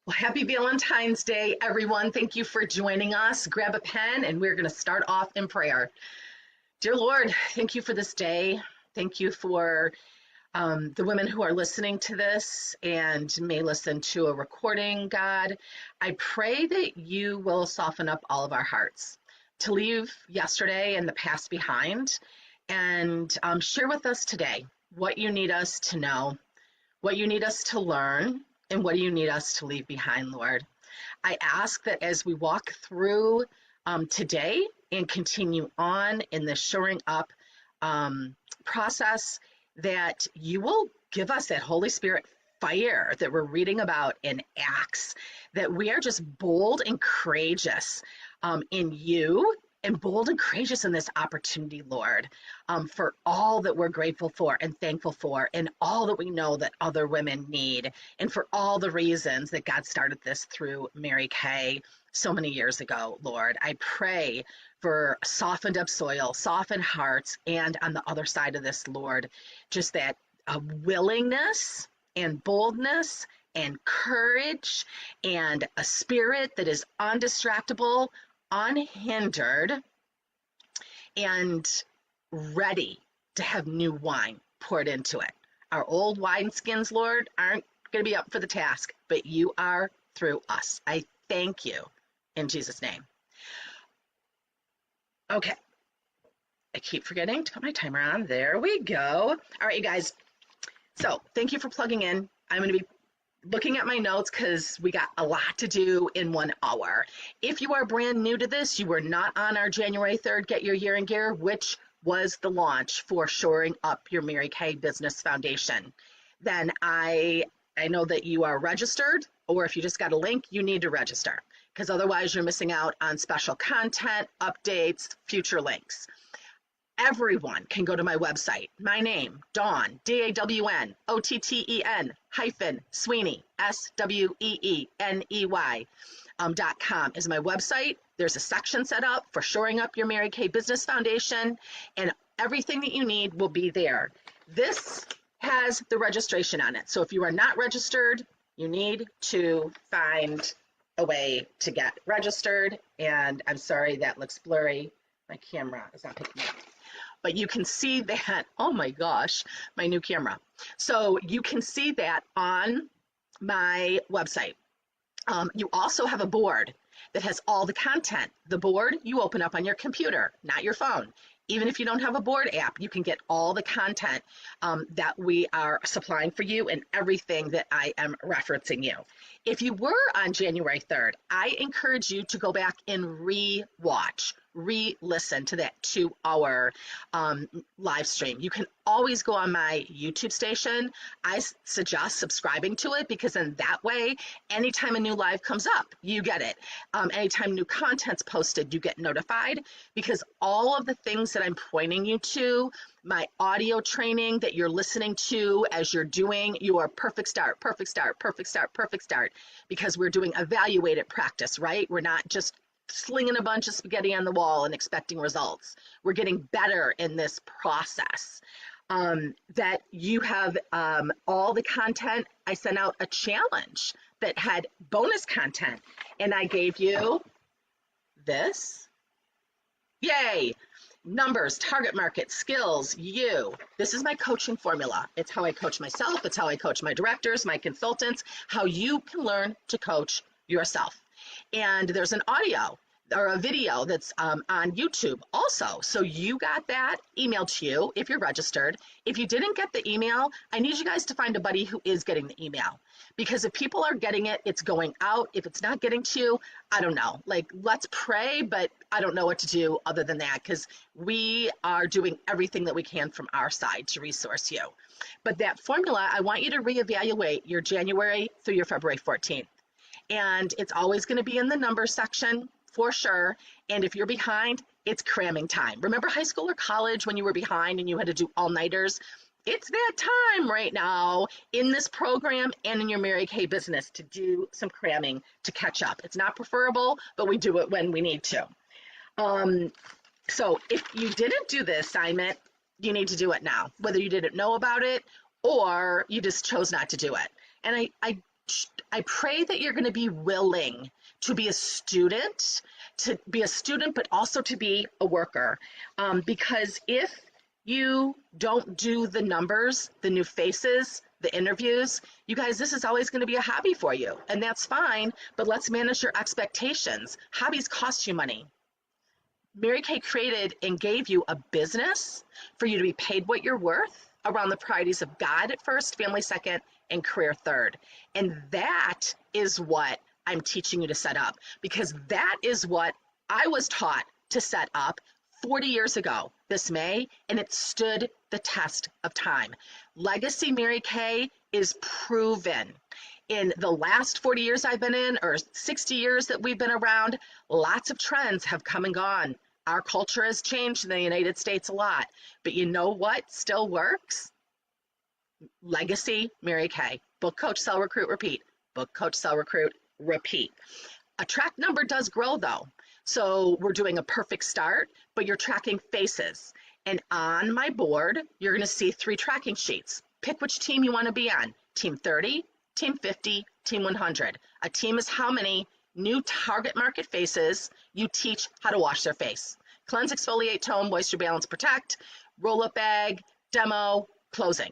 Well, happy Valentine's Day, everyone. Thank you for joining us. Grab a pen and we're going to start off in prayer. Dear Lord, thank you for this day. Thank you for the women who are listening to this and may listen to a recording, God. I pray that you will soften up all of our hearts to leave yesterday and the past behind and share with us today what you need us to know, what you need us to learn, and what do you need us to leave behind, Lord? I ask that as we walk through today and continue on in the shoring up process, that you will give us that Holy Spirit fire that we're reading about in Acts, that we are just bold and courageous in you and bold and courageous in this opportunity, Lord, for all that we're grateful for and thankful for, and all that we know that other women need, and for all the reasons that God started this through Mary Kay so many years ago, Lord. I pray for softened up soil, softened hearts, and on the other side of this, Lord, just that willingness and boldness and courage and a spirit that is undistractable, unhindered, and ready to have new wine poured into it. Our old wineskins, Lord, aren't going to be up for the task, but you are through us. I thank you in Jesus' name. Okay. I keep forgetting to put my timer on. There we go. All right, you guys. So thank you for plugging in. I'm going to be looking at my notes because we got a lot to do in 1 hour. If you are brand new to this, you were not on our January 3rd Get Your Year in Gear, which was the launch for shoring up your Mary Kay Business Foundation. Then I know that you are registered, or if you just got a link, you need to register, because otherwise you're missing out on special content, updates, future links. Everyone can go to my website. My name, Dawn, D-A-W-N, O-T-T-E-N, hyphen, Sweeney, S-W-E-E-N-E-Y, .com is my website. There's a section set up for shoring up your Mary Kay Business Foundation, and everything that you need will be there. This has the registration on it. So if you are not registered, you need to find a way to get registered. And I'm sorry, that looks blurry. My camera is not picking up. But you can see that, oh my gosh, my new camera. So you can see that on my website. You also have a board that has all the content. The board you open up on your computer, not your phone. Even if you don't have a board app, you can get all the content that we are supplying for you and everything that I am referencing you. If you were on January 3rd, I encourage you to go back and re-watch, re-listen to that 2-hour live stream. You can always go on my YouTube station. I suggest subscribing to it, because in that way, anytime a new live comes up, you get it. Anytime new content's posted, you get notified, because all of the things that I'm pointing you to, my audio training that you're listening to as you're doing your perfect start, perfect start, perfect start, perfect start, because we're doing evaluated practice, right? We're not just slinging a bunch of spaghetti on the wall and expecting results. We're getting better in this process. That you have all the content. I sent out a challenge that had bonus content, and I gave you this. Yay! Numbers, target market, skills, you. This is my coaching formula. It's how I coach myself. It's how I coach my directors, my consultants, how you can learn to coach yourself. And there's an audio or a video that's on YouTube also. So you got that emailed to you if you're registered. If you didn't get the email, I need you guys to find a buddy who is getting the email. Because if people are getting it, it's going out. If it's not getting to you, I don't know. Like, let's pray, but I don't know what to do other than that, because we are doing everything that we can from our side to resource you. But that formula, I want you to reevaluate your January through your February 14th. And it's always going to be in the numbers section for sure. And if you're behind, it's cramming time. Remember high school or college when you were behind and you had to do all-nighters? It's that time right now in this program and in your Mary Kay business to do some cramming to catch up. It's not preferable, but we do it when we need to. So if you didn't do the assignment, you need to do it now, whether you didn't know about it or you just chose not to do it. And I I pray that you're going to be willing to be a student, but also to be a worker. Because if you don't do the numbers, the new faces, the interviews, you guys, this is always going to be a hobby for you. And that's fine, but let's manage your expectations. Hobbies cost you money. Mary Kay created and gave you a business for you to be paid what you're worth around the priorities of God at first, family second, and career third. And that is what I'm teaching you to set up, because that is what I was taught to set up 40 years ago this May, and it stood the test of time. Legacy Mary Kay is proven. In the last 40 years I've been in, or 60 years that we've been around, lots of trends have come and gone. Our culture has changed in the United States a lot, but you know what still works? Legacy Mary Kay. Book, coach, sell, recruit, repeat. Book, coach, sell, recruit, repeat. A track number does grow though. So we're doing a perfect start, but you're tracking faces. And on my board, you're going to see 3 tracking sheets. Pick which team you want to be on. Team 30, team 50, team 100. A team is how many new target market faces you teach how to wash their face. Cleanse, exfoliate, tone, moisture, balance, protect, roll-up bag, demo, closing.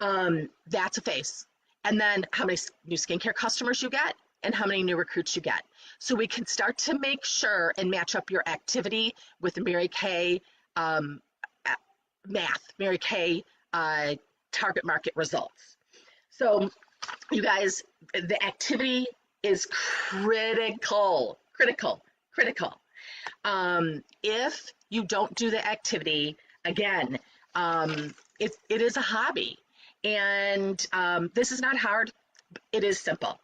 That's a face. And then how many new skincare customers you get and how many new recruits you get. So we can start to make sure and match up your activity with Mary Kay math, Mary Kay target market results. So you guys, the activity is critical. If you don't do the activity, again, it is a hobby. And this is not hard. It is simple.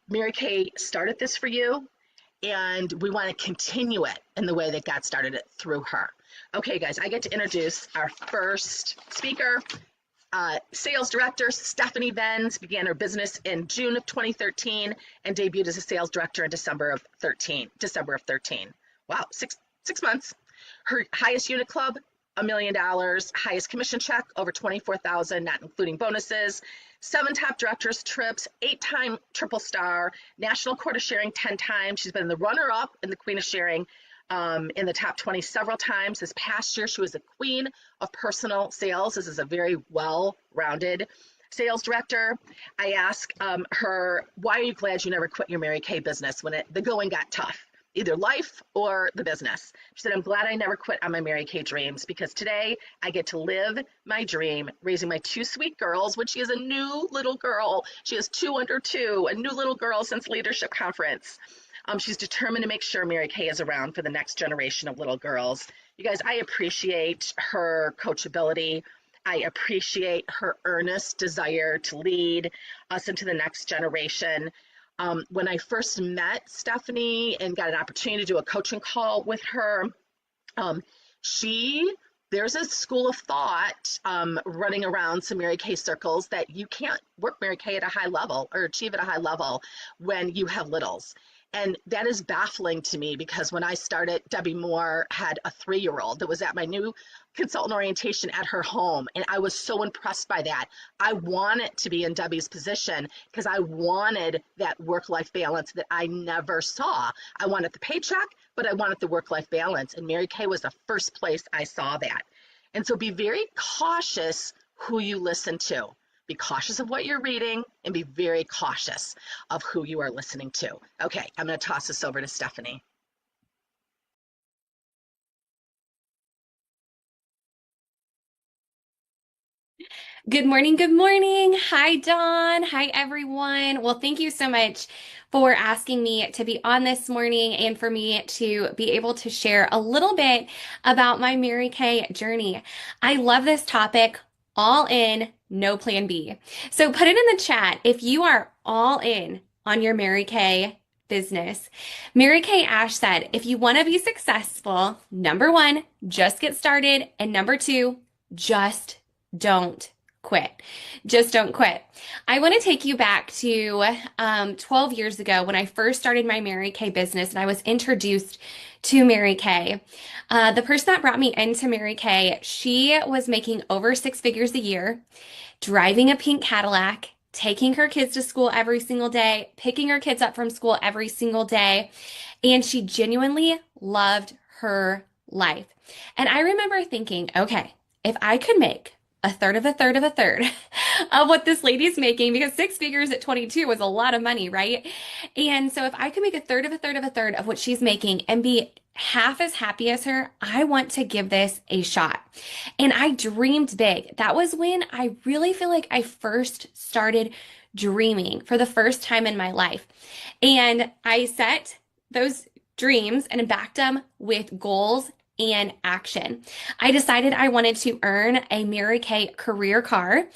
Mary Kay started this for you, and we want to continue it in the way that God started it through her. Okay, guys, I get to introduce our first speaker. Sales director Stephanie Benz began her business in June of 2013 and debuted as a sales director in December of 13. Wow, six months. Her highest unit club, $1 million. Highest commission check, over $24,000, not including bonuses. 7 top directors trips, 8-time triple star, national quota sharing 10 times. She's been the runner-up in the Queen of Sharing in the top 20 several times. This past year, she was the queen of personal sales. This is a very well-rounded sales director. I asked her, why are you glad you never quit your Mary Kay business when the going got tough? Either life or the business. She said, I'm glad I never quit on my Mary Kay dreams, because today I get to live my dream, raising my 2 sweet girls, which she is a new little girl. She is 2 under 2, a new little girl since leadership conference. She's determined to make sure Mary Kay is around for the next generation of little girls. You guys, I appreciate her coachability. I appreciate her earnest desire to lead us into the next generation. When I first met Stephanie and got an opportunity to do a coaching call with her, there's a school of thought running around some Mary Kay circles that you can't work Mary Kay at a high level or achieve at a high level when you have littles. And that is baffling to me, because when I started, Debbie Moore had a 3-year-old that was at my new consultant orientation at her home. And I was so impressed by that. I wanted to be in Debbie's position because I wanted that work-life balance that I never saw. I wanted the paycheck, but I wanted the work-life balance. And Mary Kay was the first place I saw that. And so be very cautious who you listen to. Be cautious of what you're reading and be very cautious of who you are listening to. Okay, I'm going to toss this over to Stephanie. Good morning. Good morning. Hi, Dawn. Hi, everyone. Well, thank you so much for asking me to be on this morning and for me to be able to share a little bit about my Mary Kay journey. I love this topic, all in, no plan B. So put it in the chat if you are all in on your Mary Kay business. Mary Kay Ash said, if you want to be successful, number 1, just get started. And number 2, just don't quit. Just don't quit. I want to take you back to 12 years ago when I first started my Mary Kay business and I was introduced to Mary Kay. The person that brought me into Mary Kay, she was making over 6 figures a year, driving a pink Cadillac, taking her kids to school every single day, picking her kids up from school every single day. And she genuinely loved her life. And I remember thinking, okay, if I could make a third of a third of a third of what this lady's making, because six figures at 22 was a lot of money, right? And so if I could make a third of a third of a third of what she's making and be half as happy as her, I want to give this a shot. And I dreamed big. That was when I really feel like I first started dreaming for the first time in my life. And I set those dreams and backed them with goals and action. I decided I wanted to earn a Mary Kay career car.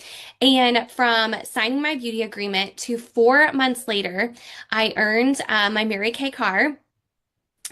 And from signing my beauty agreement to 4 months later, I earned my Mary Kay car.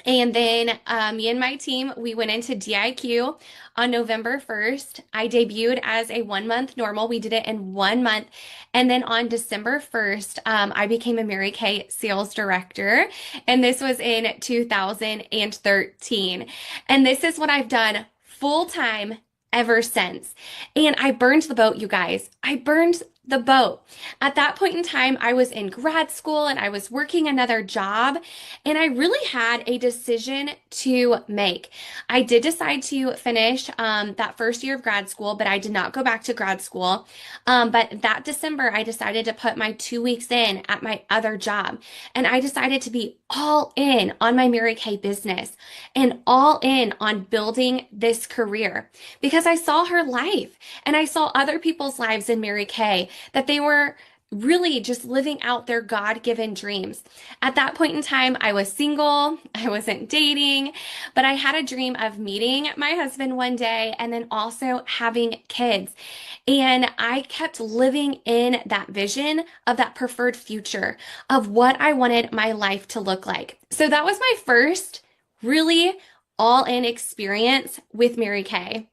And then me and my team, we went into DIQ on November 1st. I debuted as a 1 month normal. We did it in 1 month. And then on December 1st, I became a Mary Kay sales director. And this was in 2013. And this is what I've done full time ever since. And I burned the boat, you guys. I burned the boat. At that point in time, I was in grad school and I was working another job, and I really had a decision to make. I did decide to finish that first year of grad school, but I did not go back to grad school. But that December, I decided to put my 2 weeks in at my other job, and I decided to be all in on my Mary Kay business and all in on building this career because I saw her life and I saw other people's lives in Mary Kay, that they were really just living out their God-given dreams. At that point in time, I was single, I wasn't dating, but I had a dream of meeting my husband one day and then also having kids. And I kept living in that vision of that preferred future of what I wanted my life to look like. So that was my first really all-in experience with Mary Kay.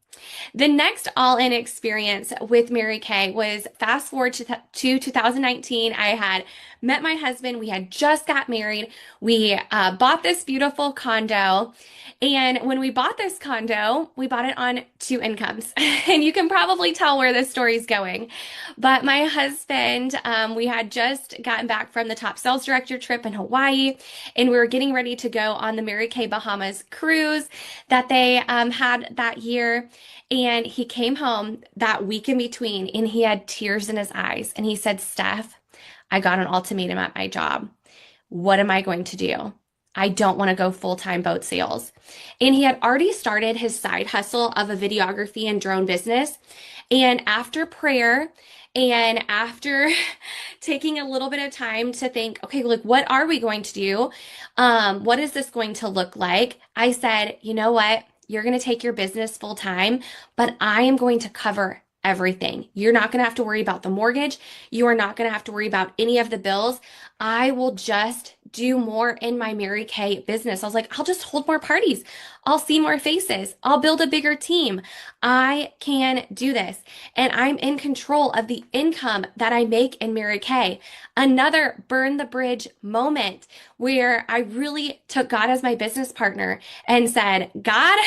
The next all-in experience with Mary Kay was fast forward to 2019. I had met my husband. We had just got married. We bought this beautiful condo. And when we bought this condo, we bought it on two incomes. And you can probably tell where this story's going. But my husband, we had just gotten back from the top sales director trip in Hawaii, and we were getting ready to go on the Mary Kay Bahamas cruise that they had that year. And he came home that week in between, and he had tears in his eyes. And he said, "Steph, I got an ultimatum at my job. What am I going to do? I don't want to go full-time boat sales." And he had already started his side hustle of a videography and drone business. And after prayer and after taking a little bit of time to think, okay, like, what are we going to do? What is this going to look like? I said, you know what? You're going to take your business full time, but I am going to cover everything. You're not going to have to worry about the mortgage. You are not going to have to worry about any of the bills. I will just do more in my Mary Kay business. I was like, I'll just hold more parties. I'll see more faces. I'll build a bigger team. I can do this. And I'm in control of the income that I make in Mary Kay. Another burn the bridge moment where I really took God as my business partner and said, God,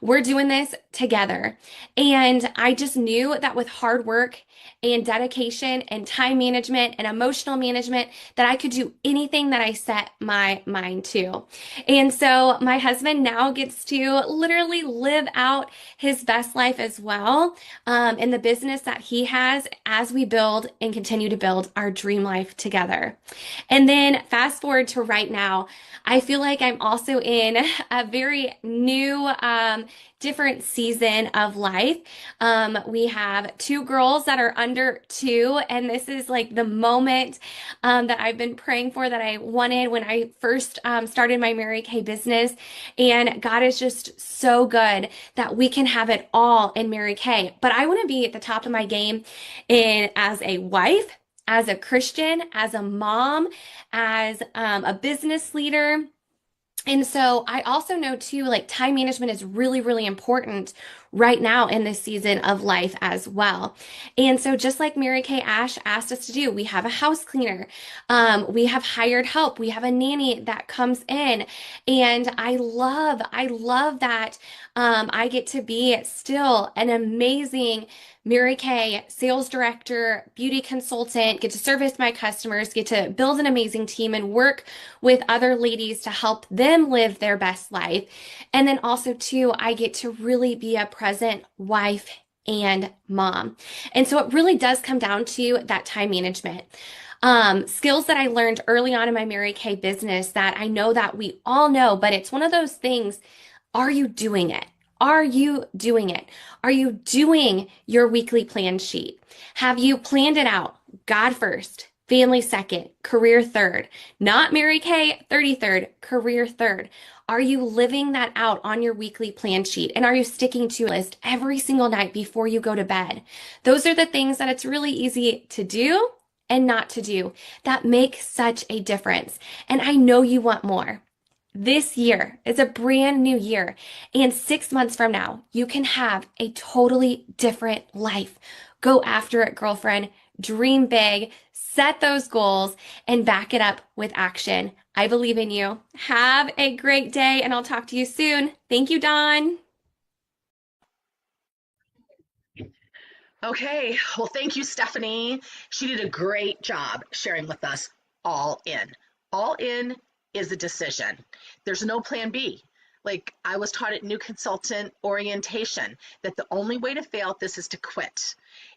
we're doing this together. And I just knew that with hard work and dedication and time management and emotional management, that I could do anything that I set my mind to. And so my husband now gets to literally live out his best life as well, in the business that he has as we build and continue to build our dream life together. And then fast forward to right now, I feel like I'm also in a very new, different season of life. We have two girls that are under 2, and this is like the moment that I've been praying for, that I wanted when I first started my Mary Kay business. And God is just so good that we can have it all in Mary Kay. But I want to be at the top of my game as a wife, as a Christian, as a mom, as a business leader. And so I also know too, like, time management is really, really important right now in this season of life as well. And so just like Mary Kay Ash asked us to do, we have a house cleaner. We have hired help. We have a nanny that comes in. And I love that I get to be still an amazing Mary Kay sales director, beauty consultant, get to service my customers, get to build an amazing team and work with other ladies to help them live their best life. And then also too, I get to really be a present wife and mom. And so it really does come down to that time management. Skills that I learned early on in my Mary Kay business that I know that we all know, but it's one of those things. Are you doing it? Are you doing it? Are you doing your weekly plan sheet? Have you planned it out? God first, family second, career third, not Mary Kay 33rd, career third. Are you living that out on your weekly plan sheet? And are you sticking to a list every single night before you go to bed? Those are the things that it's really easy to do and not to do that make such a difference. And I know you want more. This year is a brand new year, and 6 months from now, you can have a totally different life. Go after it, girlfriend. Dream big, set those goals, and back it up with action. I believe in you. Have a great day, and I'll talk to you soon. Thank you, Dawn. Okay, well, thank you, Stephanie. She did a great job sharing with us all in. All in is a decision. There's no plan B. Like I was taught at new consultant orientation that the only way to fail at this is to quit.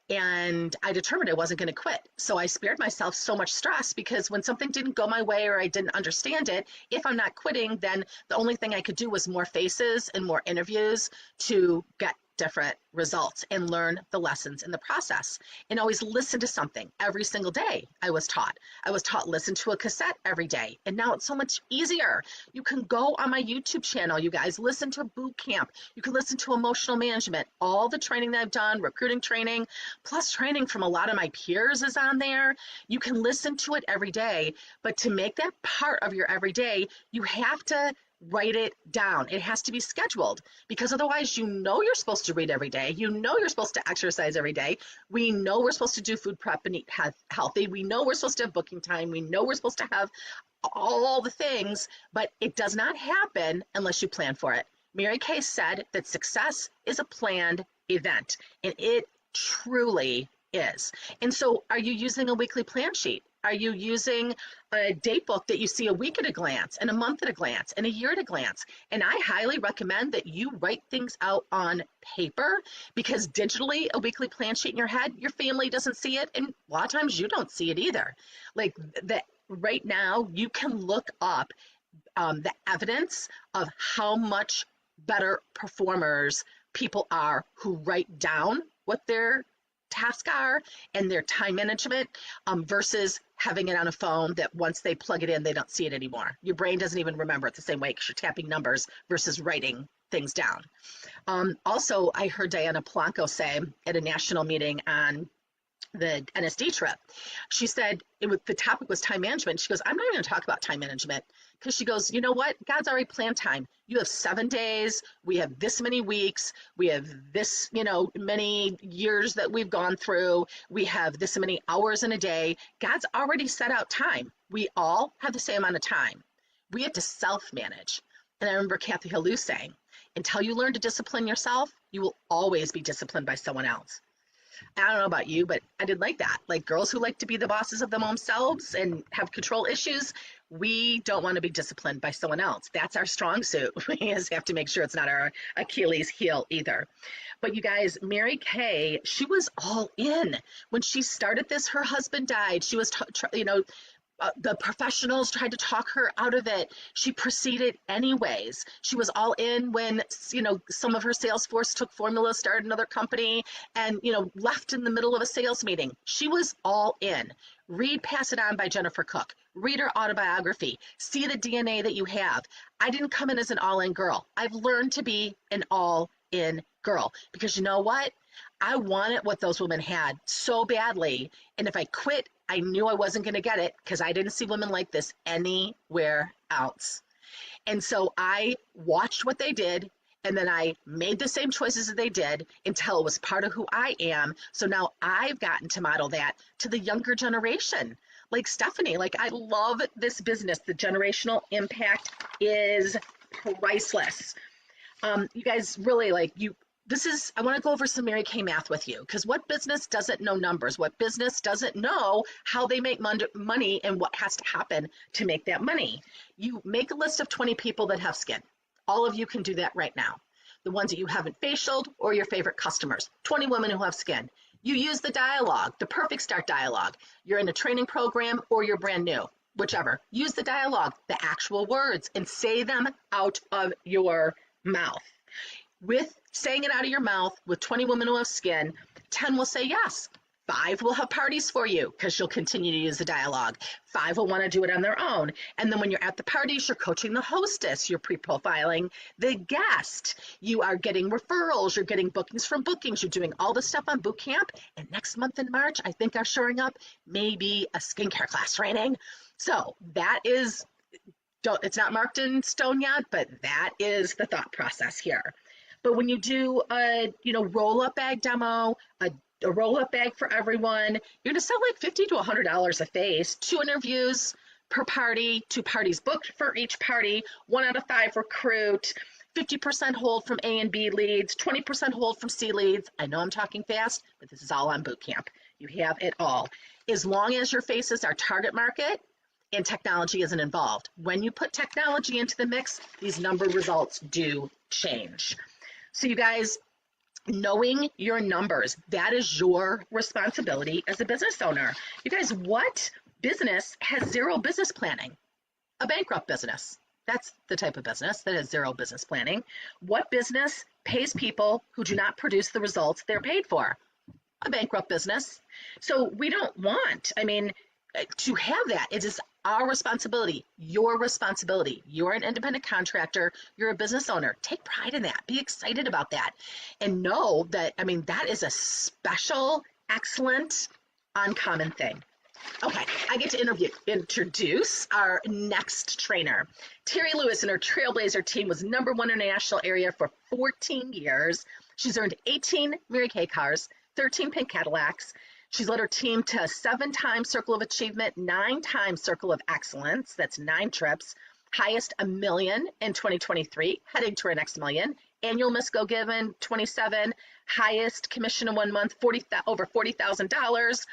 And I determined I wasn't going to quit. So I spared myself so much stress because when something didn't go my way or I didn't understand it, if I'm not quitting, then the only thing I could do was more faces and more interviews to get different results and learn the lessons in the process and always listen to something every single day. I was taught listen to a cassette every day, and now it's so much easier. You can go on my YouTube channel, you guys, listen to boot camp, you can listen to emotional management, all the training that I've done, recruiting training, plus training from a lot of my peers is on there. You can listen to it every day, but to make that part of your everyday, you have to write it down. It has to be scheduled because otherwise, you're supposed to read every day. You're supposed to exercise every day. We know we're supposed to do food prep and eat healthy. We know we're supposed to have booking time. We know we're supposed to have all the things, but it does not happen unless you plan for it. Mary Kay said that success is a planned event, and it truly is. And so, are you using a weekly plan sheet? Are you using a date book that you see a week at a glance, and a month at a glance, and a year at a glance? And I highly recommend that you write things out on paper because digitally, a weekly plan sheet in your head, your family doesn't see it, and a lot of times you don't see it either. Like that, right now, you can look up the evidence of how much better performers people are who write down what their tasks are and their time management versus having it on a phone that once they plug it in, they don't see it anymore. Your brain doesn't even remember it the same way because you're tapping numbers versus writing things down. Also, I heard Diana Polanco say at a national meeting on the NSD trip, she said the topic was time management. She goes, I'm not even going to talk about time management because she goes, you know what? God's already planned time. You have 7 days. We have this many weeks. We have this, many years that we've gone through. We have this many hours in a day. God's already set out time. We all have the same amount of time. We have to self-manage. And I remember Kathy Halou saying, until you learn to discipline yourself, you will always be disciplined by someone else. I don't know about you, but I did like that. Like girls who like to be the bosses of them themselves and have control issues, we don't want to be disciplined by someone else. That's our strong suit. We just have to make sure it's not our Achilles heel either. But you guys, Mary Kay, she was all in. When she started this, her husband died. She was, the professionals tried to talk her out of it. She proceeded anyways. She was all in when, some of her sales force took formula, started another company, and, left in the middle of a sales meeting. She was all in. Read Pass It On by Jennifer Cook. Read her autobiography. See the DNA that you have. I didn't come in as an all-in girl. I've learned to be an all-in girl because you know what? I wanted what those women had so badly. And if I quit, I knew I wasn't going to get it because I didn't see women like this anywhere else. And so I watched what they did And then I made the same choices that they did until it was part of who I am. So now I've gotten to model that to the younger generation. Like Stephanie, like I love this business. The generational impact is priceless. You guys really like you. This is, I want to go over some Mary Kay math with you because what business doesn't know numbers? What business doesn't know how they make money and what has to happen to make that money? You make a list of 20 people that have skin. All of you can do that right now. The ones that you haven't facialed or your favorite customers, 20 women who have skin. You use the dialogue, the Perfect Start dialogue. You're in a training program or you're brand new, whichever. Use the dialogue, the actual words, and say them out of your mouth. With saying it out of your mouth with 20 women who have skin, 10 will say yes. 5 will have parties for you because you'll continue to use the dialogue. 5 will want to do it on their own. And then when you're at the parties, you're coaching the hostess, you're pre-profiling the guest, you are getting referrals, you're getting bookings from bookings, you're doing all the stuff on boot camp. And next month in March, I think are showing up maybe a skincare class training. So that is, it's not marked in stone yet, but that is the thought process here. But when you do a roll-up bag demo, a roll-up bag for everyone, you're going to sell like $50 to $100 a face. 2 interviews per party, 2 parties booked for each party, 1 out of 5 recruit, 50% hold from A and B leads, 20% hold from C leads. I know I'm talking fast, but this is all on boot camp. You have it all. As long as your faces are target market and technology isn't involved. When you put technology into the mix, these number results do change. So you guys, knowing your numbers, that is your responsibility as a business owner. You guys, what business has zero business planning? A bankrupt business. That's the type of business that has zero business planning. What business pays people who do not produce the results they're paid for? A bankrupt business. So we don't want, to have that. It is our responsibility, your responsibility. You're an independent contractor. You're a business owner. Take pride in that. Be excited about that. And know that, that is a special, excellent, uncommon thing. Okay, I get to introduce our next trainer. Terry Lewis and her Trailblazer team was #1 in the national area for 14 years. She's earned 18 Mary Kay cars, 13 pink Cadillacs. She's led her team to 7-time Circle of Achievement, 9-time Circle of Excellence. That's 9 trips. Highest $1 million in 2023, heading to her next $1 million. Annual Miss Go Given, 27. Highest commission in 1 month, over $40,000.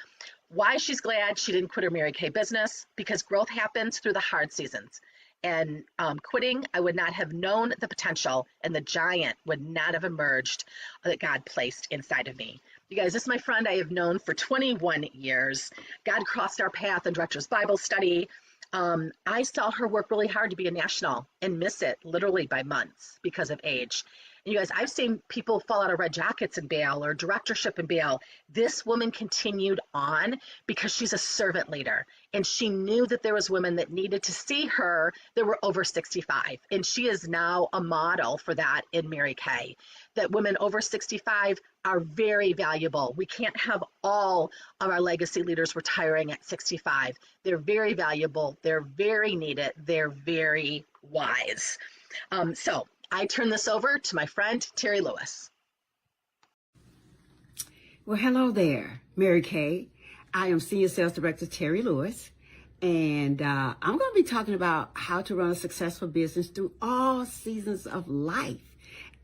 Why she's glad she didn't quit her Mary Kay business, because growth happens through the hard seasons. And quitting, I would not have known the potential, and the giant would not have emerged that God placed inside of me. You guys, this is my friend I have known for 21 years. God crossed our path in Director's Bible Study. I saw her work really hard to be a national and miss it literally by months because of age. And you guys, I've seen people fall out of red jackets and bail or directorship and bail. This woman continued on because she's a servant leader. And she knew that there was women that needed to see her that were over 65. And she is now a model for that in Mary Kay, that women over 65 are very valuable. We can't have all of our legacy leaders retiring at 65. They're very valuable. They're very needed. They're very wise. So I turn this over to my friend, Terry Lewis. Well, hello there, Mary Kay. I am Senior Sales Director Terry Lewis, and I'm going to be talking about how to run a successful business through all seasons of life.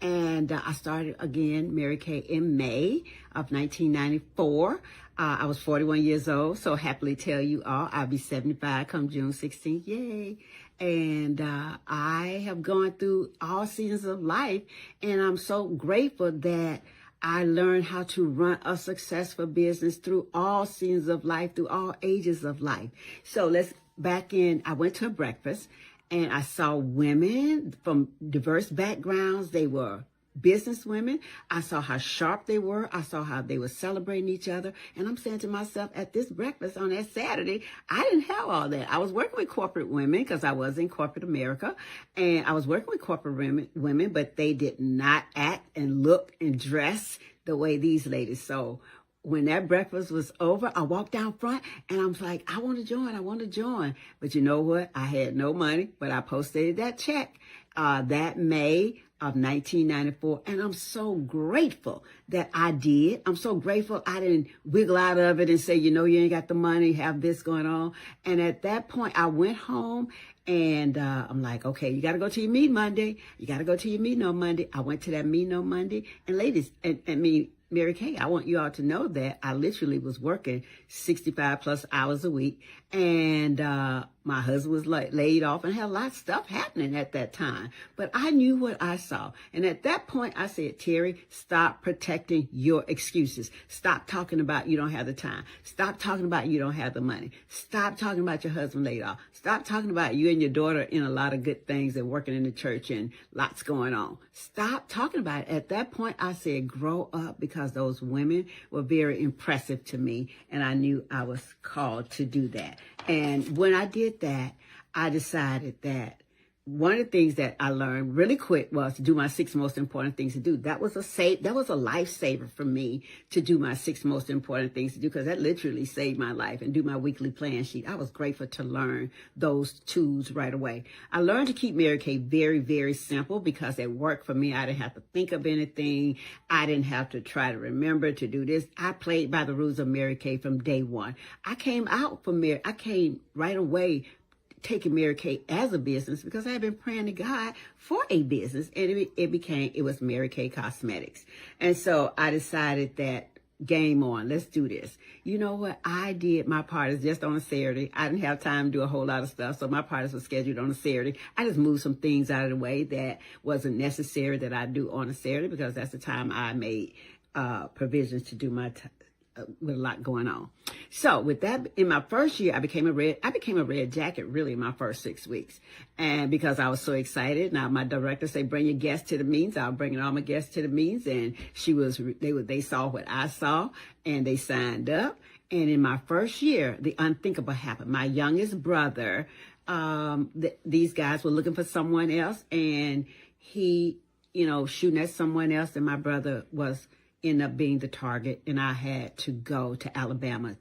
And I started again Mary Kay in May of 1994. I was 41 years old, so happily tell you all I'll be 75 come June 16th. Yay! And I have gone through all seasons of life, and I'm so grateful that I learned how to run a successful business through all seasons of life, through all ages of life. So I went to a breakfast, and I saw women from diverse backgrounds. They were business women. I saw how sharp they were. I saw how they were celebrating each other. And I'm saying to myself, at this breakfast on that Saturday, I didn't have all that. I was working with corporate women because I was in corporate America. And I was working with corporate women, but they did not act and look and dress the way these ladies. So when that breakfast was over, I walked down front and I was like, I want to join. But you know what? I had no money, but I posted that check that May of 1994. And I'm so grateful that I did. I'm so grateful I didn't wiggle out of it and say, you ain't got the money, have this going on. And at that point, I went home and I'm like, okay, you got to go to your meeting Monday. You got to go to your meeting on Monday. I went to that meeting on Monday. And ladies, Mary Kay, I want you all to know that I literally was working 65 plus hours a week. And my husband was laid off and had a lot of stuff happening at that time. But I knew what I saw. And at that point, I said, Terry, stop protecting your excuses. Stop talking about you don't have the time. Stop talking about you don't have the money. Stop talking about your husband laid off. Stop talking about you and your daughter in a lot of good things and working in the church and lots going on. Stop talking about it. At that point, I said, grow up, because those women were very impressive to me. And I knew I was called to do that. And when I did that, I decided that one of the things that I learned really quick was to do my 6 most important things to do. That was a lifesaver for me, to do my 6 most important things to do, because that literally saved my life, and do my weekly plan sheet. I was grateful to learn those tools right away. I learned to keep Mary Kay very, very simple, because it worked for me. I didn't have to think of anything. I didn't have to try to remember to do this. I played by the rules of Mary Kay from day one. I came right away taking Mary Kay as a business, because I had been praying to God for a business, and it was Mary Kay Cosmetics. And so I decided that game on, let's do this. You know what? I did my parties just on a Saturday. I didn't have time to do a whole lot of stuff, so my parties were scheduled on a Saturday. I just moved some things out of the way that wasn't necessary that I do on a Saturday, because that's the time I made provisions to do my with a lot going on. So with that, in my first year, I became a red jacket really in my first 6 weeks. And because I was so excited, now my director said, bring your guests to the meetings. I was bringing all my guests to the meetings, and they saw what I saw, and they signed up. And in my first year, the unthinkable happened. My youngest brother, these guys were looking for someone else, and he, shooting at someone else, and my brother ended up being the target, and I had to go to Alabama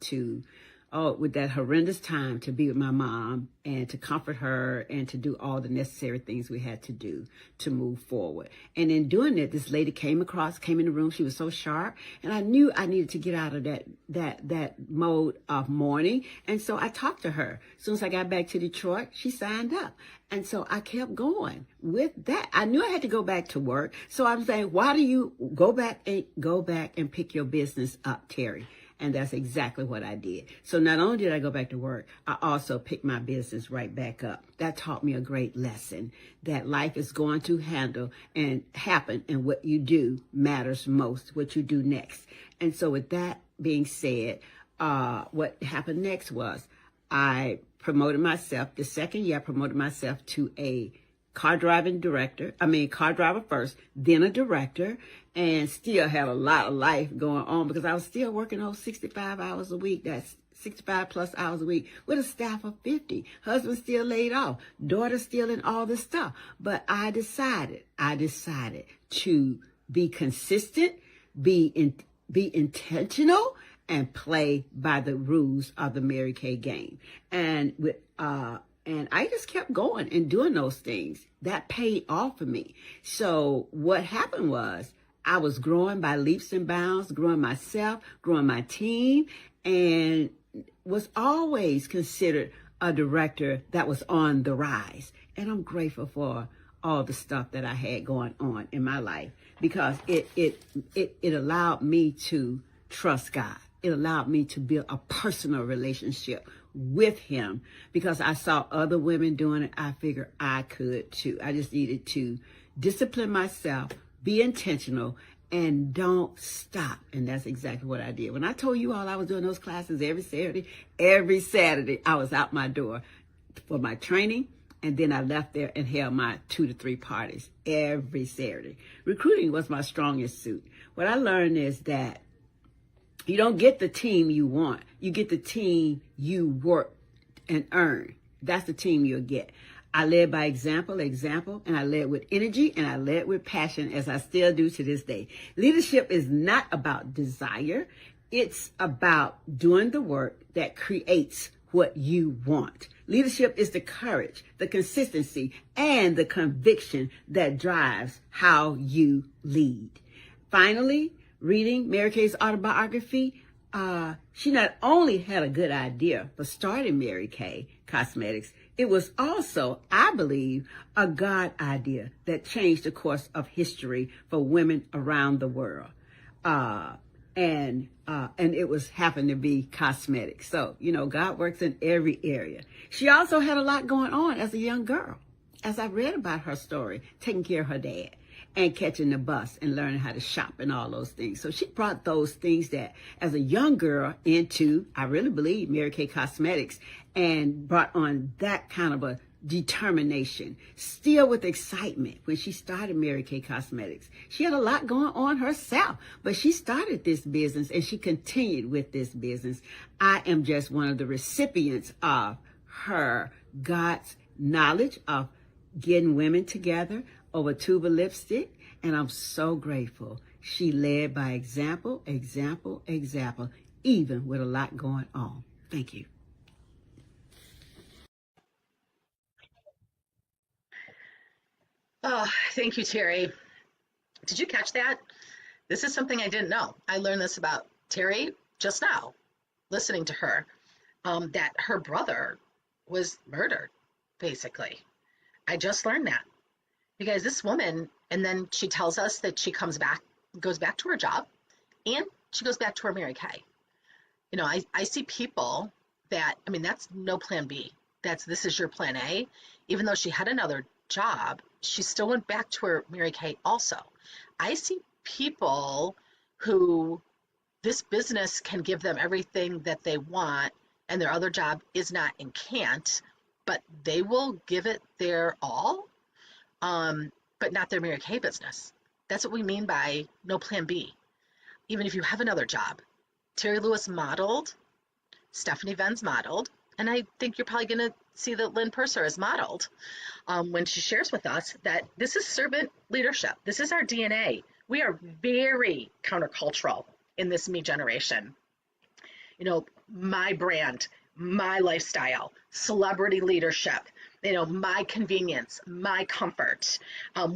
with that horrendous time, to be with my mom and to comfort her and to do all the necessary things we had to do to move forward. And in doing it, this lady came in the room. She was so sharp, and I knew I needed to get out of that mode of mourning. And so I talked to her. As soon as I got back to Detroit, she signed up. And so I kept going with that. I knew I had to go back to work. So I'm saying, why do you go back and pick your business up, Terry? And that's exactly what I did. So not only did I go back to work, I also picked my business right back up. That taught me a great lesson, that life is going to handle and happen, and what you do matters most, what you do next. And so with that being said, what happened next was I promoted myself. The second year, I promoted myself to a car driver first, then a director, and still had a lot of life going on, because I was still working those 65 hours a week. That's 65 plus hours a week with a staff of 50. Husband still laid off, daughter still in all this stuff. But I decided to be consistent, be intentional, and play by the rules of the Mary Kay game. And I just kept going and doing those things. That paid off for me. So what happened was, I was growing by leaps and bounds, growing myself, growing my team, and was always considered a director that was on the rise. And I'm grateful for all the stuff that I had going on in my life, because it allowed me to trust God. It allowed me to build a personal relationship with him, because I saw other women doing it. I figured I could too. I just needed to discipline myself, be intentional, and don't stop. And that's exactly what I did. When I told you all I was doing those classes every Saturday, I was out my door for my training. And then I left there and held my 2 to 3 parties every Saturday. Recruiting was my strongest suit. What I learned is that you don't get the team you want. You get the team you work and earn. That's the team you'll get. I led by example, and I led with energy, and I led with passion, as I still do to this day. Leadership is not about desire. It's about doing the work that creates what you want. Leadership is the courage, the consistency, and the conviction that drives how you lead. Finally, reading Mary Kay's autobiography, she not only had a good idea for starting Mary Kay Cosmetics, it was also, I believe, a God idea that changed the course of history for women around the world. And it was happened to be cosmetics. So, God works in every area. She also had a lot going on as a young girl. As I read about her story, taking care of her dad and catching the bus and learning how to shop and all those things. So she brought those things that as a young girl into, I really believe, Mary Kay Cosmetics, and brought on that kind of a determination, still with excitement when she started Mary Kay Cosmetics. She had a lot going on herself, but she started this business and she continued with this business. I am just one of the recipients of her God's knowledge of getting women together over a tube of lipstick, and I'm so grateful. She led by example, even with a lot going on. Thank you. Oh, thank you, Terry. Did you catch that? This is something I didn't know. I learned this about Terry just now, listening to her, that her brother was murdered, basically. I just learned that. Because this woman, and then she tells us that she goes back to her job, and she goes back to her Mary Kay. I see people that, that's no plan B. This is your plan A. Even though she had another job, she still went back to her Mary Kay also. I see people who this business can give them everything that they want, and their other job is not and can't, but they will give it their all. But not their Mary Kay business. That's what we mean by no plan B. Even if you have another job. Terry Lewis modeled, Stephanie Venz modeled, and I think you're probably going to see that Lynn Purser is modeled when she shares with us that this is servant leadership. This is our DNA. We are very countercultural in this me generation. My brand, my lifestyle, celebrity leadership, my convenience, my comfort,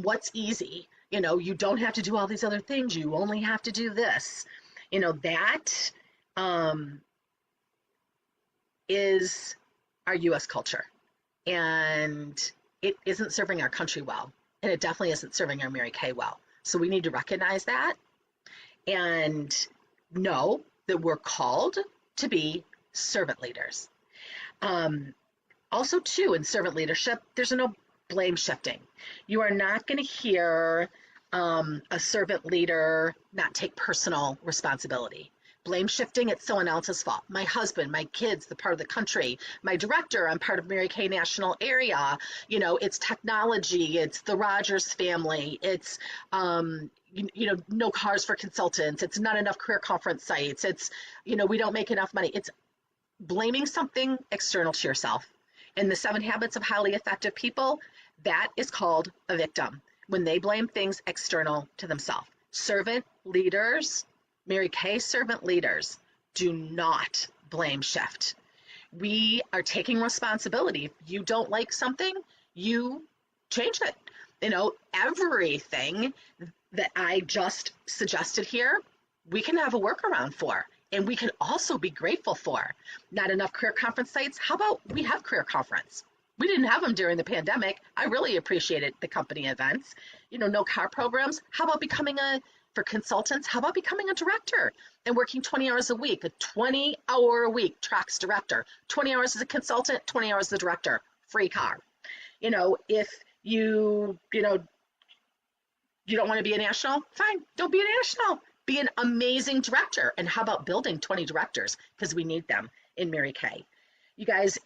what's easy. You don't have to do all these other things. You only have to do this. That is our U.S. culture. And it isn't serving our country well. And it definitely isn't serving our Mary Kay well. So we need to recognize that and know that we're called to be servant leaders. Also, too, in servant leadership, there's no blame shifting. You are not going to hear a servant leader not take personal responsibility. Blame shifting, it's someone else's fault. My husband, my kids, the part of the country, my director, I'm part of Mary Kay National Area. It's technology, it's the Rogers family, it's no cars for consultants, it's not enough career conference sites, it's we don't make enough money. It's blaming something external to yourself. In the 7 Habits of Highly Effective People, that is called a victim, when they blame things external to themselves. Servant leaders, Mary Kay servant leaders, do not blame shift. We are taking responsibility. If you don't like something, you change it. Everything that I just suggested here, we can have a workaround for. And we can also be grateful for. Not enough career conference sites. How about we have career conference? We didn't have them during the pandemic. I really appreciated the company events. No car programs. How about for consultants, how about becoming a director and working 20 hours a week, a 20-hour-a-week tracks director, 20 hours as a consultant, 20 hours as a director, free car. If you don't want to be a national, fine, don't be a national. Be an amazing director. And how about building 20 directors? Because we need them in Mary Kay. You guys,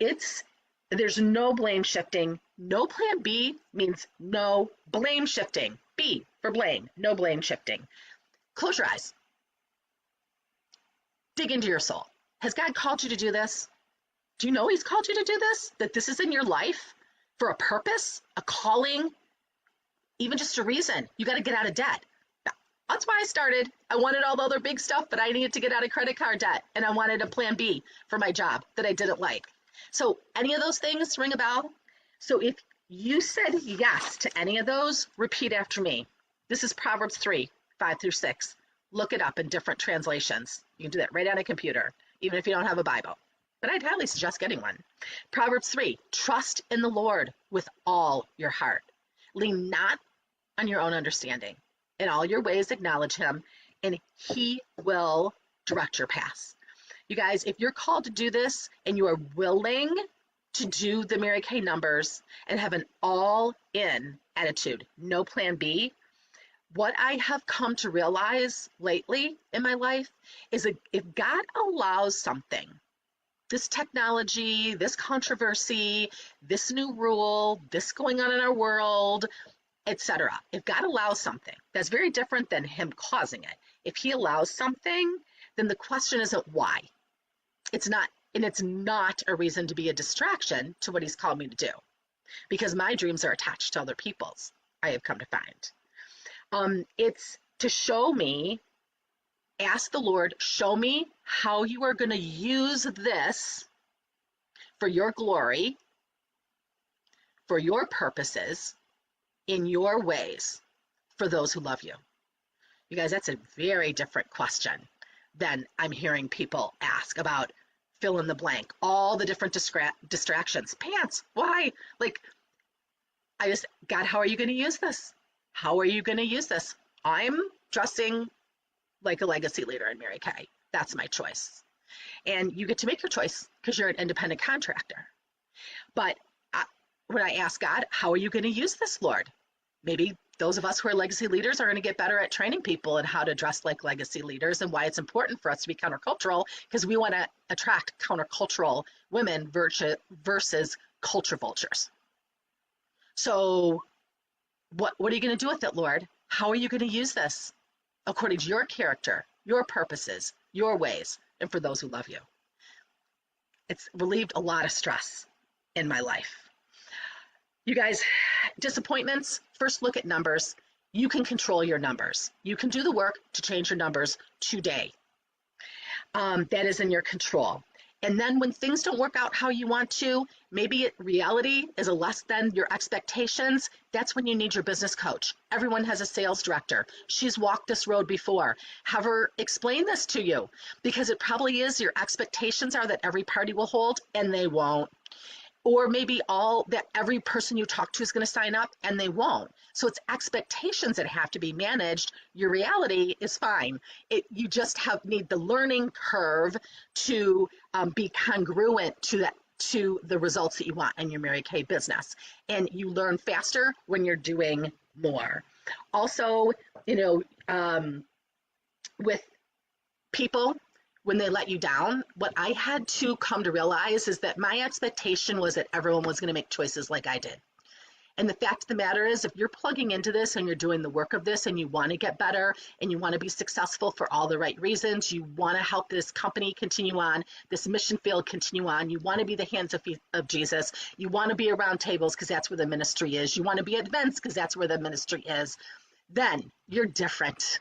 there's no blame shifting. No plan B means no blame shifting. B for blame, no blame shifting. Close your eyes. Dig into your soul. Has God called you to do this? Do you know He's called you to do this? That this is in your life for a purpose, a calling, even just a reason. You got to get out of debt. That's why I started. I wanted all the other big stuff, but I needed to get out of credit card debt, and I wanted a plan B for my job that I didn't like. So any of those things ring a bell? So if you said yes to any of those, repeat after me. This is Proverbs 3, 5 through 6. Look it up in different translations. You can do that right on a computer, even if you don't have a Bible. But I'd highly suggest getting one. Proverbs 3, trust in the Lord with all your heart. Lean not on your own understanding. In all your ways acknowledge him, and he will direct your paths. You guys, if you're called to do this and you are willing to do the Mary Kay numbers and have an all-in attitude, no plan B, what I have come to realize lately in my life is that if God allows something, this technology, this controversy, this new rule, this going on in our world, etc. If God allows something, that's very different than him causing it. If he allows something, then the question isn't why. It's not, and it's not a reason to be a distraction to what he's called me to do, because my dreams are attached to other people's, I have come to find. It's to show me, ask the Lord, show me how you are going to use this for your glory, for your purposes, in your ways, for those who love you. You guys, that's a very different question than I'm hearing people ask about fill in the blank, all the different distractions. Pants, why? Like, God, how are you going to use this? How are you going to use this? I'm dressing like a legacy leader in Mary Kay. That's my choice. And you get to make your choice because you're an independent contractor. But when I ask God, how are you going to use this, Lord? Maybe those of us who are legacy leaders are going to get better at training people in how to dress like legacy leaders and why it's important for us to be countercultural, because we want to attract countercultural women versus culture vultures. So what are you going to do with it, Lord? How are you going to use this according to your character, your purposes, your ways, and for those who love you? It's relieved a lot of stress in my life. You guys, disappointments, first look at numbers. You can control your numbers. You can do the work to change your numbers today. That is in your control. And then when things don't work out how you want to, maybe reality is a less than your expectations, that's when you need your business coach. Everyone has a sales director. She's walked this road before. Have her explain this to you, because it probably is your expectations are that every party will hold, and they won't. Or maybe every person you talk to is going to sign up, and they won't. So it's expectations that have to be managed. Your reality is fine. You just need the learning curve to be congruent to the results that you want in your Mary Kay business. And you learn faster when you're doing more. Also, with people, when they let you down, what I had to come to realize is that my expectation was that everyone was going to make choices like I did. And the fact of the matter is, if you're plugging into this and you're doing the work of this and you want to get better and you want to be successful for all the right reasons, you want to help this company continue on, this mission field continue on, you want to be the hands of Jesus, you want to be around tables because that's where the ministry is, you want to be at events because that's where the ministry is, then you're different.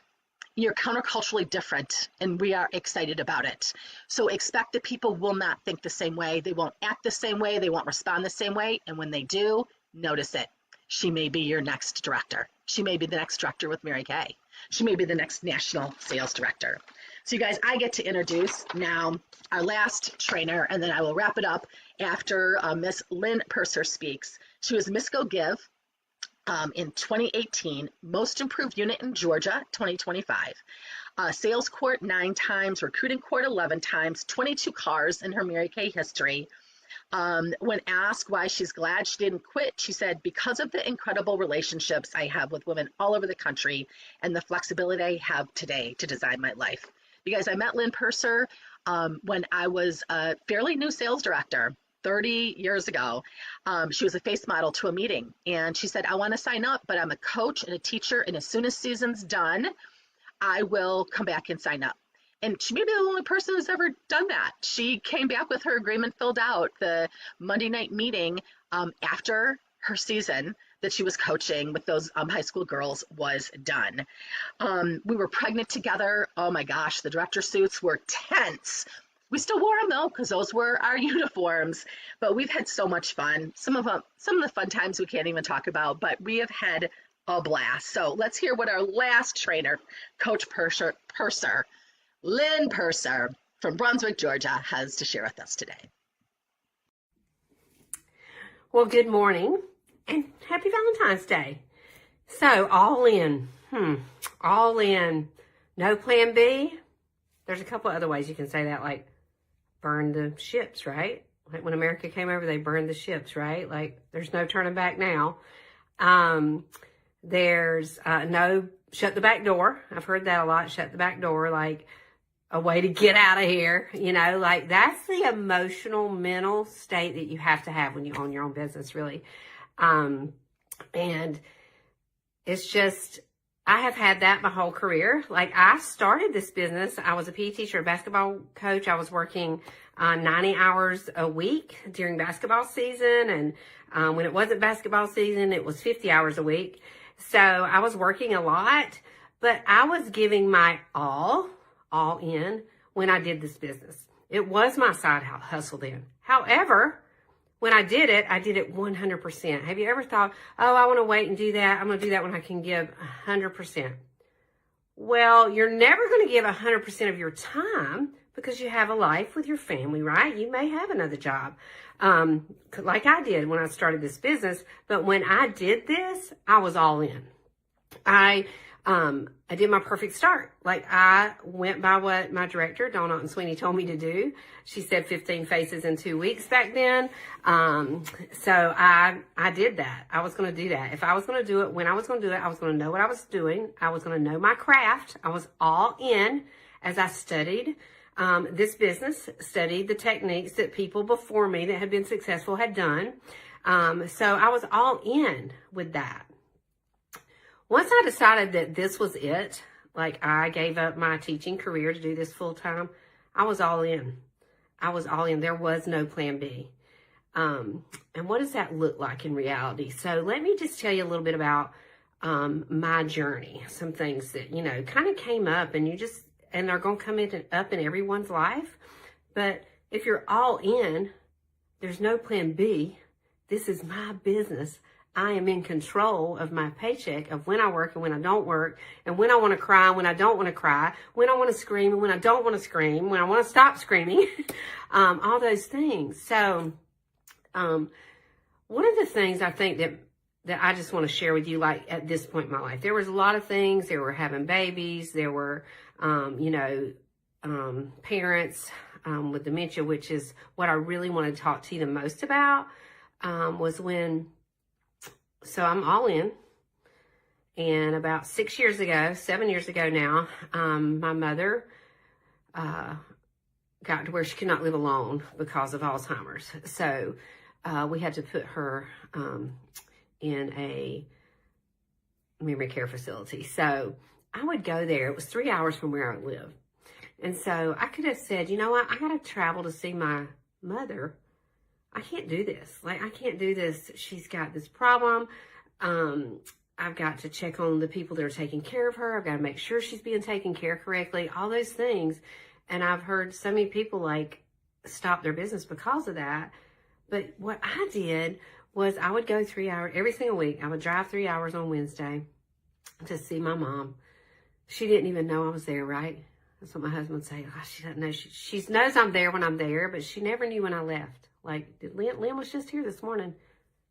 You're counterculturally different, and we are excited about it. So expect that people will not think the same way. They won't act the same way. They won't respond the same way. And when they do, notice it. She may be your next director. She may be the next director with Mary Kay. She may be the next national sales director. So you guys, I get to introduce now our last trainer, and then I will wrap it up after Miss Lynn Purser speaks. She was Miss Go Give in 2018, Most Improved Unit in Georgia, 2025. Sales court 9 times, recruiting court 11 times, 22 cars in her Mary Kay history. When asked why she's glad she didn't quit, she said, because of the incredible relationships I have with women all over the country and the flexibility I have today to design my life. You guys, I met Lynn Purser when I was a fairly new sales director. 30 years ago. She was a face model to a meeting, and she said, I want to sign up, but I'm a coach and a teacher, and as soon as season's done, I will come back and sign up. And she may be the only person who's ever done that. She came back with her agreement filled out. The Monday night meeting after her season that she was coaching with those high school girls was done. We were pregnant together. Oh my gosh, the director suits were tense. We still wore them though, because those were our uniforms. But we've had so much fun. Some of the fun times we can't even talk about, but we have had a blast. So let's hear what our last trainer, Coach Purser, Lynn Purser from Brunswick, Georgia, has to share with us today. Well, good morning and happy Valentine's Day. So all in, all in, no plan B. There's a couple other ways you can say that, like burn the ships, right? Like when America came over, they burned the ships, right? Like there's no turning back now. There's no shut the back door. I've heard that a lot, shut the back door, like a way to get out of here, like that's the emotional, mental state that you have to have when you own your own business, really. And it's just, I have had that my whole career. Like I started this business. I was a PE teacher, a basketball coach. I was working 90 hours a week during basketball season. And when it wasn't basketball season, it was 50 hours a week. So I was working a lot, but I was giving my all in when I did this business. It was my side hustle then. However, when I did it 100%. Have you ever thought, oh, I want to wait and do that. I'm going to do that when I can give 100%. Well, you're never going to give 100% of your time because you have a life with your family, right? You may have another job, like I did when I started this business. But when I did this, I was all in. I did my perfect start. Like I went by what my director, Otten-Sweeney, told me to do. She said 15 faces in 2 weeks back then. So I did that. I was going to do that. If I was going to do it, when I was going to do it, I was going to know what I was doing. I was going to know my craft. I was all in as I studied this business, studied the techniques that people before me that had been successful had done. So I was all in with that. Once I decided that this was it, like I gave up my teaching career to do this full time, I was all in. I was all in. There was no plan B. And what does that look like in reality? So let me just tell you a little bit about my journey. Some things that, kind of came up and they're going to come up in everyone's life. But if you're all in, there's no plan B. This is my business. I am in control of my paycheck, of when I work and when I don't work, and when I want to cry and when I don't want to cry, when I want to scream and when I don't want to scream, when I want to stop screaming, all those things. So one of the things I think that I just want to share with you, like at this point in my life, there was a lot of things. There were having babies. There were, parents with dementia, which is what I really want to talk to you the most about, was when... So I'm all in, and about 7 years ago now, my mother got to where she could not live alone because of Alzheimer's. So we had to put her in a memory care facility. So I would go there. It was 3 hours from where I live. And so I could have said, you know what, I got to travel to see my mother. I can't do this. Like, I can't do this. She's got this problem. I've got to check on the people that are taking care of her. I've got to make sure she's being taken care of correctly, all those things. And I've heard so many people like stop their business because of that. But what I did was I would go 3 hours every single week. I would drive 3 hours on Wednesday to see my mom. She didn't even know I was there, right? That's what my husband would say. Oh, she doesn't know. She knows I'm there when I'm there, but she never knew when I left. Like, Lynn was just here this morning.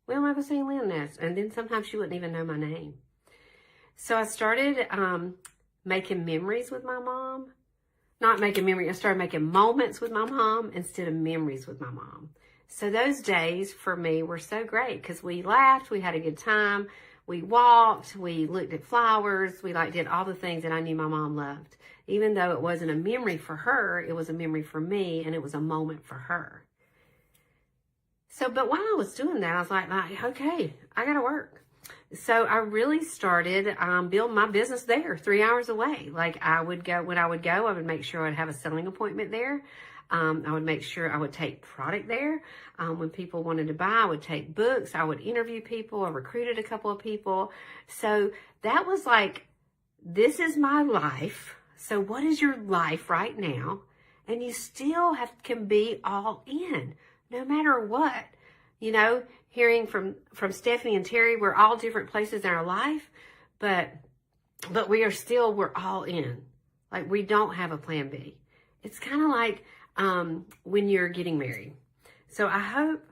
When am I ever seeing Lynn next? And then sometimes she wouldn't even know my name. So I started making memories with my mom. Not making memories. I started making moments with my mom instead of memories with my mom. So those days for me were so great because we laughed. We had a good time. We walked. We looked at flowers. We did all the things that I knew my mom loved. Even though it wasn't a memory for her, it was a memory for me, and it was a moment for her. So, but while I was doing that, I was like, okay, I got to work. So I really started building my business there, 3 hours away. Like when I would go, I would make sure I'd have a selling appointment there. I would make sure I would take product there. When people wanted to buy, I would take books. I would interview people. I recruited a couple of people. So that was like, this is my life. So what is your life right now? and you still can be all in no matter what. Hearing from Stephanie and Terry, we're all different places in our life, but we're all in. Like, we don't have a plan B. It's kind of like when you're getting married. So I hope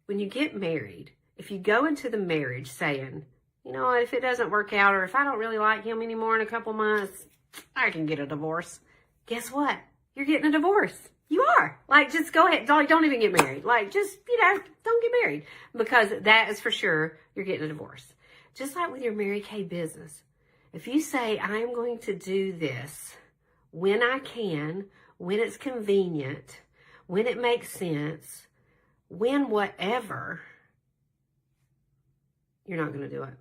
when you get married, if you go into the marriage saying, you know what, if it doesn't work out, or if I don't really like him anymore in a couple months, I can get a divorce. Guess what? You're getting a divorce. You are. Like, just go ahead. Don't even get married. Like, just, don't get married. Because that is for sure, you're getting a divorce. Just like with your Mary Kay business. If you say, I am going to do this when I can, when it's convenient, when it makes sense, when whatever, you're not going to do it.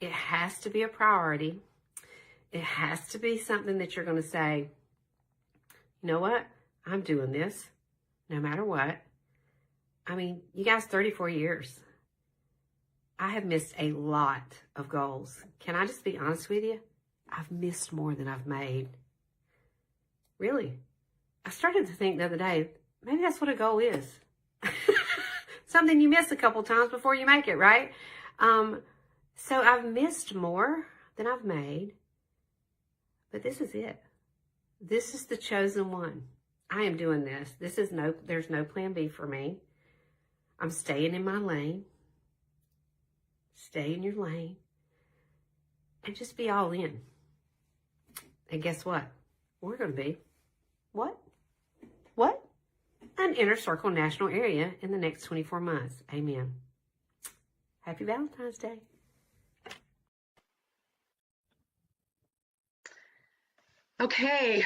It has to be a priority. It has to be something that you're going to say, you know what? I'm doing this no matter what. I mean, you guys, 34 years. I have missed a lot of goals. Can I just be honest with you? I've missed more than I've made. Really. I started to think the other day, maybe that's what a goal is. Something you miss a couple times before you make it, right? So I've missed more than I've made, but this is it. This is the chosen one. I am doing this. There's no plan B for me. I'm staying in my lane. Stay in your lane. And just be all in. And guess what? We're going to be what? An inner circle national area in the next 24 months. Amen. Happy Valentine's Day. Okay.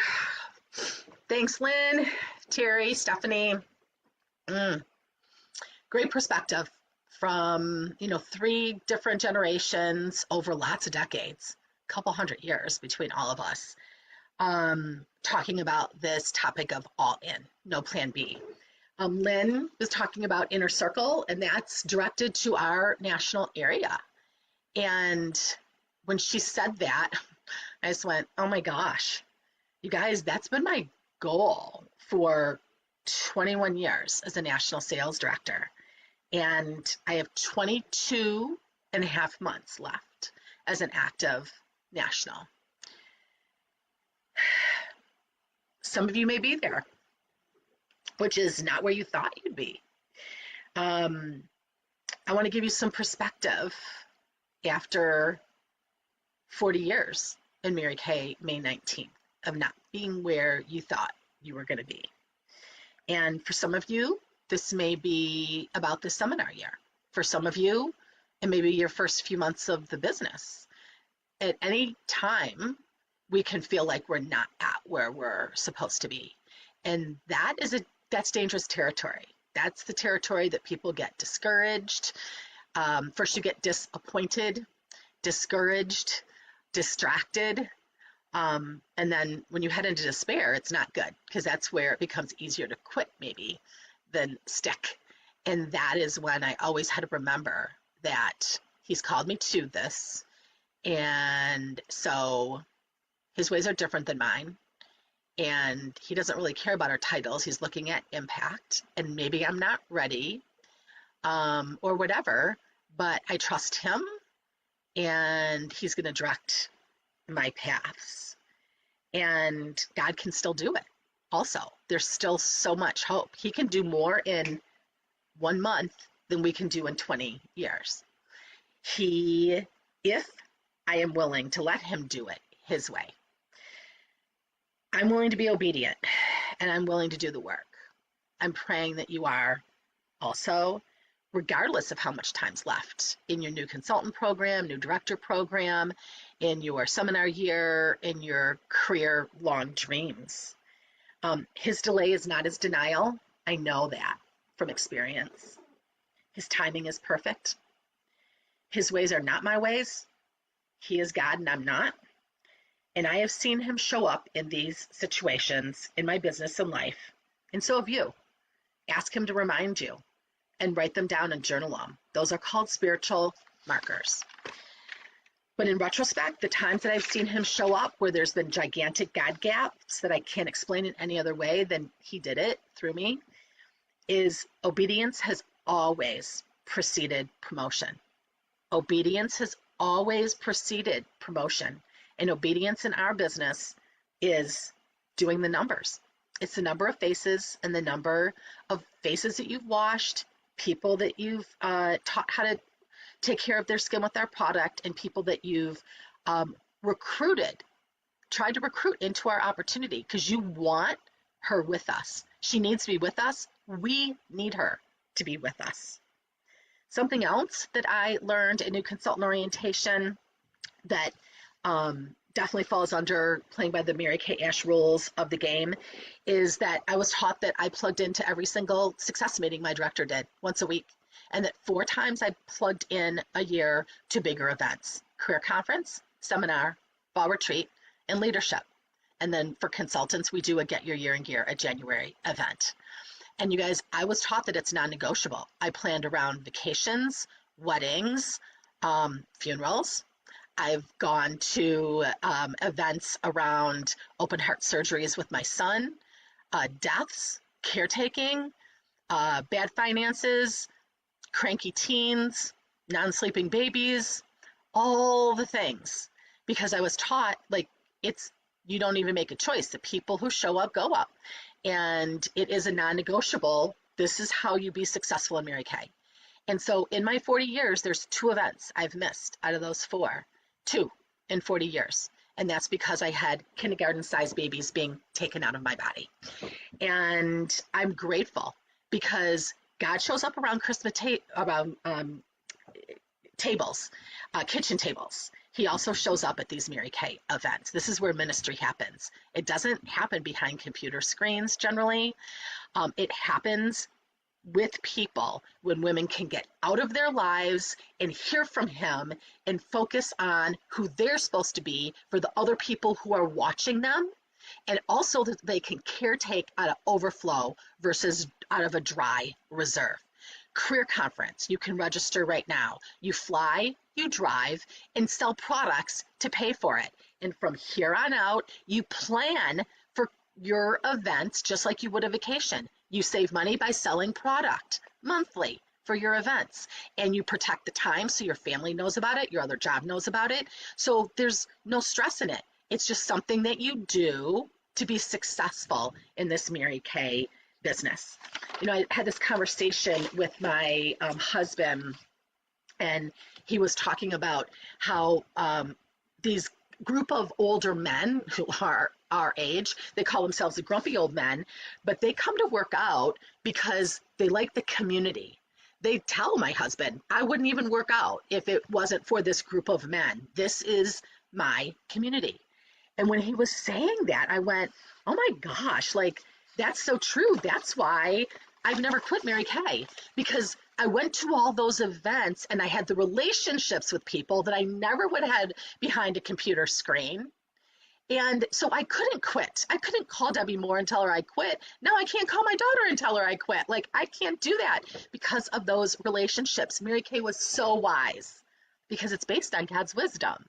Thanks, Lynn, Terry, Stephanie. Great perspective from, 3 different generations over lots of decades, a couple hundred years between all of us, talking about this topic of all in, no plan B. Lynn was talking about inner circle, and that's directed to our national area. And when she said that, I just went, oh my gosh, you guys, that's been my goal for 21 years as a national sales director. And I have 22 and a half months left as an active national. Some of you may be there, which is not where you thought you'd be. I want to give you some perspective after 40 years in Mary Kay, May 19th, of not being where you thought you were going to be. And for some of you, this may be about the seminar year. For some of you, it may be your first few months of the business. At any time, we can feel like we're not at where we're supposed to be. And that's dangerous territory. That's the territory that people get discouraged. First you get disappointed, discouraged, distracted. And then when you head into despair, it's not good, because that's where it becomes easier to quit maybe than stick. And that is when I always had to remember that he's called me to this. And so his ways are different than mine. And he doesn't really care about our titles. He's looking at impact, and maybe I'm not ready, or whatever, but I trust him, and he's going to direct my paths. And God can still do it. Also, there's still so much hope. He can do more in 1 month than we can do in 20 years. If I am willing to let him do it his way. I'm willing to be obedient, and I'm willing to do the work. I'm praying that you are also, regardless of how much time's left in your new consultant program, new director program, in your seminar year, in your career-long dreams. His delay is not his denial. I know that from experience. His timing is perfect. His ways are not my ways. He is God and I'm not. And I have seen him show up in these situations in my business and life. And so have you. Ask him to remind you and write them down and journal them. Those are called spiritual markers. But in retrospect, the times that I've seen him show up where there's been gigantic God gaps that I can't explain in any other way than he did it through me, is obedience has always preceded promotion. Obedience has always preceded promotion. And obedience in our business is doing the numbers. It's the number of faces and the number of faces that you've washed, people that you've taught how to take care of their skin with our product, and people that you've recruited, tried to recruit into our opportunity because you want her with us. She needs to be with us. We need her to be with us. Something else that I learned in new consultant orientation that definitely falls under playing by the Mary Kay Ash rules of the game is that I was taught that I plugged into every single success meeting my director did once a week, and that 4 times I plugged in a year to bigger events: career conference, seminar, fall retreat, and leadership. And then for consultants, we do a Get Your Year in Gear, a January event. And you guys, I was taught that it's non-negotiable. I planned around vacations, weddings, funerals. I've gone to events around open heart surgeries with my son, deaths, caretaking, bad finances, cranky teens, non-sleeping babies, all the things. Because I was taught, like, you don't even make a choice. The people who show up go up. And it is a non-negotiable. This is how you be successful in Mary Kay. And so in my 40 years, there's 2 events I've missed out of those 4, 2 in 40 years. And that's because I had kindergarten-sized babies being taken out of my body. And I'm grateful because God shows up around Christmas tables, kitchen tables. He also shows up at these Mary Kay events. This is where ministry happens. It doesn't happen behind computer screens generally. It happens with people when women can get out of their lives and hear from him and focus on who they're supposed to be for the other people who are watching them, and also that they can caretake out of overflow versus out of a dry reserve. Career conference, you can register right now. You fly, you drive, and sell products to pay for it. And from here on out, you plan for your events just like you would a vacation. You save money by selling product monthly for your events, and you protect the time so your family knows about it, your other job knows about it. So there's no stress in it. It's just something that you do to be successful in this Mary Kay business. You know, I had this conversation with my husband, and he was talking about how these group of older men who are our age, they call themselves the grumpy old men, but they come to work out because they like the community. They tell my husband, I wouldn't even work out if it wasn't for this group of men. This is my community. And when he was saying that, I went, oh my gosh, like, that's so true. That's why I've never quit Mary Kay, because I went to all those events and I had the relationships with people that I never would have had behind a computer screen. And so I couldn't quit. I couldn't call Debbie Moore and tell her I quit. Now I can't call my daughter and tell her I quit. Like, I can't do that because of those relationships. Mary Kay was so wise because it's based on God's wisdom.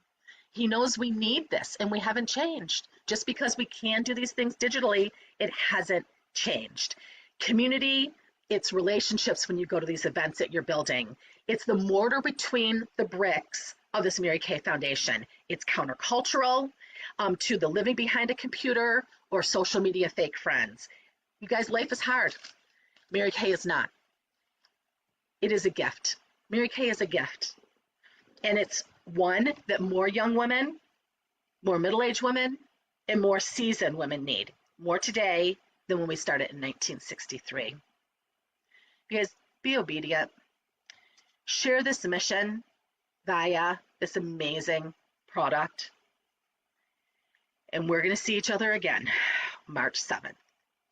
He knows we need this, and we haven't changed. Just because we can do these things digitally, it hasn't changed. Community, it's relationships when you go to these events that you're building. It's the mortar between the bricks of this Mary Kay Foundation. It's countercultural to the living behind a computer or social media fake friends. You guys, life is hard. Mary Kay is not. It is a gift. Mary Kay is a gift. And it's one that more young women, more middle-aged women, and more seasoned women need. More today than when we started in 1963. You guys, be obedient. Share this mission via this amazing product. And we're going to see each other again March 7th.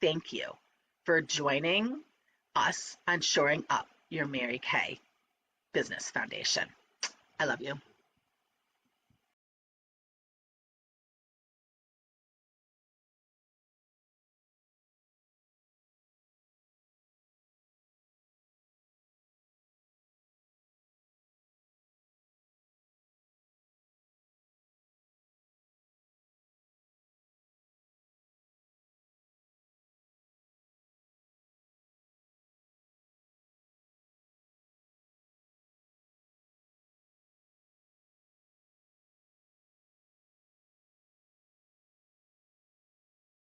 Thank you for joining us on Shoring Up Your Mary Kay Business Foundation. I love you.